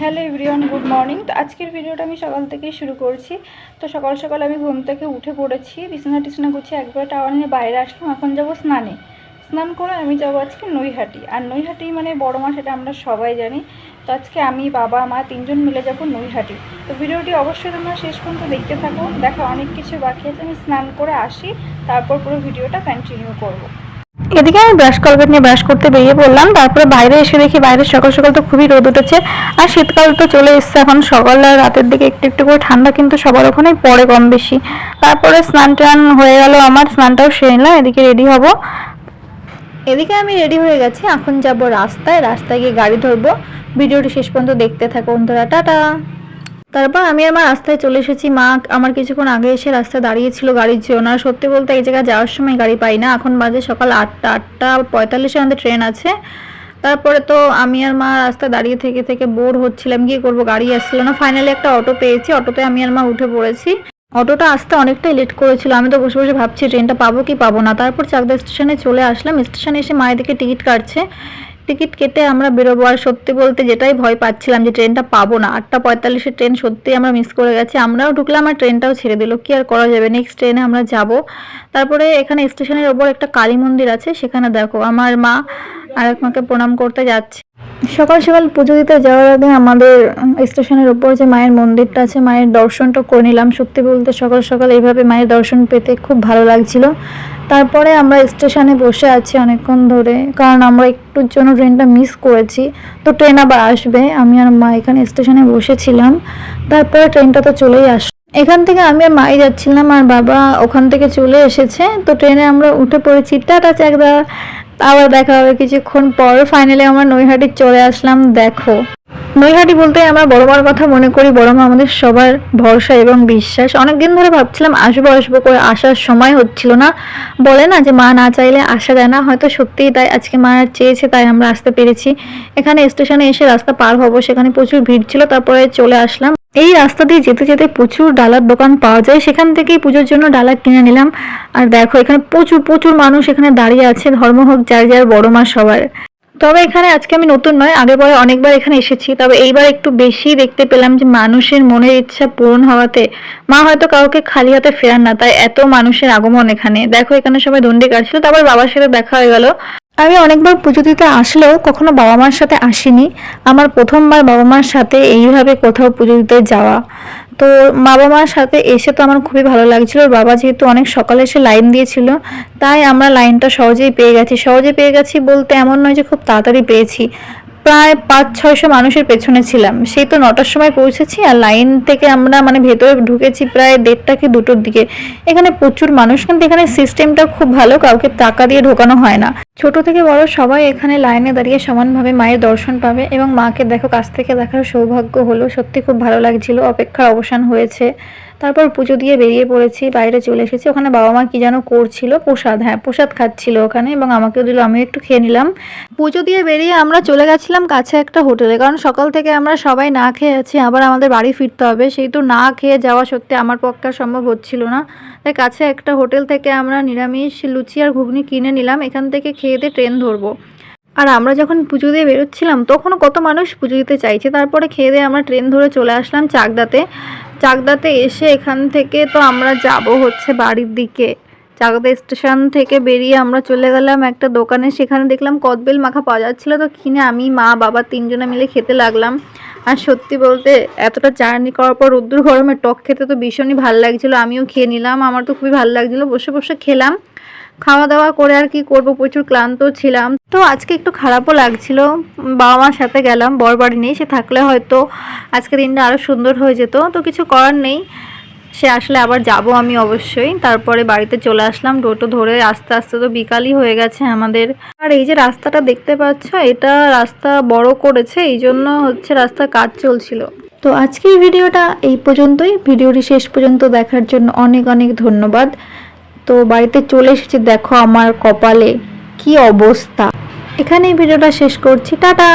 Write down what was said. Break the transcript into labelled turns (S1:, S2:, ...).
S1: Hello everyone, good morning. তো আজকের ভিডিওটা আমি সকাল থেকেই শুরু করছি। তো সকাল সকাল আমি ঘুম থেকে উঠে পড়েছি, বিছানা টিছানা গুছিয়ে একবার টাওয়াল নিয়ে বাইরে আসলাম। এখন যাব স্নানে। স্নান করে আমি যাব আজকে নৈহাটি। আর নৈহাটি মানে বড় মা, সেটা আমরা সবাই জানি। তো আজকে আমি, বাবা, মা তিনজন মিলে যাব নৈহাটি। তো ভিডিওটি অবশ্যই তোমরা শেষ পর্যন্ত দেখতে থাকো। দেখা অনেক কিছু বাকি আছে, আমি স্নান করে আসি, তারপর পুরো ভিডিওটা কন্টিনিউ করবো।
S2: এদিকে আমি ব্রাশ কলগেট নিয়ে ব্রাশ করতে বেরিয়ে পড়লাম। তারপরে বাইরে এসে দেখি বাইরে সকাল সকাল তো খুবই রোদ উঠেছে, আর শীতকাল তো চলে এসছে। এখন সকাল আর রাতের দিকে একটু একটু করে ঠান্ডা কিন্তু সবার ওখানেই পড়ে কম বেশি। তারপরে স্নান টান হয়ে গেল, আমার স্নানটাও সেরে নিলাম। এদিকে রেডি হব। এদিকে আমি রেডি হয়ে গেছি, এখন যাব রাস্তায় গিয়ে গাড়ি ধরবো। ভিডিওটি শেষ পর্যন্ত দেখতে থাকো বন্ধুরা। টাটা। তারপর আমি আমার রাস্তায় চলে এসেছি। মা আমার কিছুক্ষণ আগে এসে রাস্তায় দাঁড়িয়েছিল গাড়ির জন্য। আর সত্যি বলতে এই জায়গায় যাওয়ার সময় গাড়ি পাই না। এখন বাজে সকাল 8:45 আমাদের ট্রেন আছে। তারপরে তো আমি আর মা রাস্তায় দাঁড়িয়ে থেকে থেকে বোর হচ্ছিলাম, কি করব, গাড়ি আসছিল না। ফাইনালি একটা অটো পেয়েছি, অটোতে আমি আর মা উঠে পড়েছি। অটোটা আসতে অনেকটাই লেট করেছিল। আমি তো বসে বসে ভাবছি ট্রেনটা পাবো কি পাবো না। তারপর চাকদা স্টেশনে চলে আসলাম। স্টেশনে এসে মায়ের দিকে টিকিট কাটছে। টিকিট কেটে আমরা বেরোবো। আর সত্যি বলতে যেটাই ভয় পাচ্ছিলাম যে ট্রেনটা পাবো না, 8:45 ট্রেন সত্যি আমরা মিস করে গেছি। আমরাও ঢুকলাম আর ট্রেনটাও ছেড়ে দিল, কি আর করা যাবে, নেক্সট ট্রেনে আমরা যাব। তারপরে এখানে স্টেশনের ওপর একটা কালী মন্দির আছে, সেখানে দেখো আমার মা আর এক মাকে প্রণাম করতে যাচ্ছে। সকাল সকাল পুজো দিতে যাওয়ার আগে আমাদের স্টেশনের ওপর যে মায়ের মন্দিরটা আছে, মায়ের দর্শনটা করে নিলাম। সত্যি বলতে সকাল সকাল এইভাবে মায়ের দর্শন পেতে খুব ভালো লাগছিল। তারপরে আমরা স্টেশনে বসে আছি অনেকক্ষণ ধরে, কারণ আমরা একটুর জন্য ট্রেনটা মিস করেছি। তো ট্রেন আবার আসবে, আমি আর মা এখানে স্টেশনে বসেছিলাম। তারপরে ট্রেনটা তো চলেই আসবে। এখান থেকে আমি আর মাই যাচ্ছিলাম, আর বাবা ওখান থেকে চলে এসেছে। তো ট্রেনে আমরা উঠে পড়েছি। টাটা চাকদা, আবার দেখা হবে কিছুক্ষণ পর। ফাইনালি আমরা নৈহাটি চলে আসলাম। দেখো, নৈহাটি বলতে আমরা বড় মার কথা মনে করি। বড় মা আমাদের সবার ভরসা এবং বিশ্বাস। অনেকদিন ধরে ভাবছিলাম আসবো আসবো করে, আসার সময় হচ্ছিল না। বলে না যে মা না চাইলে আসা যায় না, হয়তো সত্যিই তাই। আজকে মা চেয়েছে তাই আমরা আসতে পেরেছি। এখানে স্টেশনে এসে রাস্তা পার হবো, সেখানে প্রচুর ভিড় ছিল। তারপরে চলে আসলাম। এই রাস্তা দিয়ে যেতে যেতে প্রচুর ডালার দোকান পাওয়া যায়, সেখান থেকেই পুজোর জন্য ডালা কিনে নিলাম। আর দেখো এখানে প্রচুর প্রচুর মানুষ এখানে দাঁড়িয়ে আছে, ধর্ম হোক যার যার, বড় মা সবার। তবে এখানে আজকে আমি নতুন নয়, আগে পরে অনেকবার এখানে এসেছি, তবে এইবার একটু বেশি দেখতে পেলাম যে মানুষের মনের ইচ্ছা পূরণ হওয়াতে মা হয়তো কাউকে খালি হাতে ফেরান না, তাই এত মানুষের আগমন এখানে। দেখো এখানে সবাই দণ্ডি কাটছিল। তারপর বাবার সাথে দেখা হয়ে গেল। আমি অনেকবার পুজো দিতে আসলেও কখনো বাবা মার সাথে আসিনি। আমার প্রথমবার বাবা মার সাথে এইভাবে কোথাও পুজো দিতে যাওয়া। তো বাবা মার সাথে এসে তো আমার খুবই ভালো লাগছিল। বাবা যেহেতু অনেক সকালে এসে লাইন দিয়েছিল, তাই আমরা লাইনটা সহজেই পেয়ে গেছি। সহজে পেয়ে গেছি বলতে এমন নয় যে খুব তাড়াতাড়ি পেয়েছি। প্রায় 500-600 মানুষের পেছনে ছিলাম। সেই তো 9টার সময় পৌঁছেছি, আর লাইন থেকে আমরা ভেতরে ঢুকেছি প্রায় 1:30 কি 2টোর দিকে। এখানে প্রচুর মানুষ, কিন্তু এখানে সিস্টেমটা খুব ভালো, কাউকে টাকা দিয়ে ঢোকানো হয় না। ছোট থেকে বড় সবাই এখানে লাইনে দাঁড়িয়ে সমানভাবে মায়ের দর্শন পাবে। এবং মাকে দেখো কাছ থেকে দেখার সৌভাগ্য হলো, সত্যি খুব ভালো লাগছিল। অপেক্ষার অবসান হয়েছে। তারপর পুজো দিয়ে বেরিয়ে পড়েছি, বাইরে চলে এসেছি। ওখানে বাবা মা কি যেন করছিল, প্রসাদ, হ্যাঁ প্রসাদ খাচ্ছিল ওখানে, এবং আমাকেও দিল, আমিও একটু খেয়ে নিলাম। পুজো দিয়ে বেরিয়ে আমরা চলে গেছিলাম কাছে একটা হোটেলে, কারণ সকাল থেকে আমরা সবাই না খেয়ে আছি, আবার আমাদের বাড়ি ফিরতে হবে। সেই তো না খেয়ে যাওয়া সত্যি আমার পক্ষে সম্ভব হচ্ছিল না। তাই কাছে একটা হোটেল থেকে আমরা নিরামিষ লুচি আর ঘুগনি কিনে নিলাম। এখান থেকে খেয়ে দিয়ে ট্রেন ধরবো। আর আমরা যখন পুজো দিয়ে বেরোচ্ছিলাম তখনও কত মানুষ পুজো দিতে চাইছে। তারপরে খেয়ে দিয়ে আমরা ট্রেন ধরে চলে আসলাম চাকদাতে এসে এখান থেকে তো আমরা যাব হচ্ছে বাড়ির দিকে। চাকদা স্টেশন থেকে বেরিয়ে আমরা চলে গেলাম একটা দোকানে, সেখানে দেখলাম কদবেল মাখা পাওয়া যাচ্ছিলো। তো কিনে আমি, মা, বাবা তিনজনে মিলে খেতে লাগলাম। আর সত্যি বলতে এতটা জার্নি করার পর রোদ্দুর গরমে টক খেতে তো ভীষণই ভালো লাগছিলো। আমিও খেয়ে নিলাম, আমার তো খুবই ভালো লাগছিলো। বসে বসে খেলাম। খাওয়া দাওয়া করে আর কি করব, প্রচুর ক্লান্ত ছিলাম। তো আজকে একটু খারাপও লাগছিল। বাবা মার সাথে গেলাম, বর বাড়ি নেই, সে থাকলে হয়তো আজকে দিনটা আরও সুন্দর হয়ে যেত। তো কিছু করার নেই, সে আসলে আবার যাব আমি অবশ্যই। তারপরে বাড়িতে চলে আসলাম টোটো ধরে। আস্তে আস্তে তো বিকালই হয়ে গেছে আমাদের। আর এই যে রাস্তাটা দেখতে পাচ্ছ, এটা রাস্তা বড় করেছে, এই জন্য হচ্ছে রাস্তার কাজ চলছিল। তো আজকের ভিডিওটা এই পর্যন্তই। ভিডিওটি শেষ পর্যন্ত দেখার জন্য অনেক অনেক ধন্যবাদ। তো বাড়িতে চলে এসেছি, দেখো আমার কপালে কি অবস্থা। এখানেই ভিডিওটা শেষ করছি। টাটা।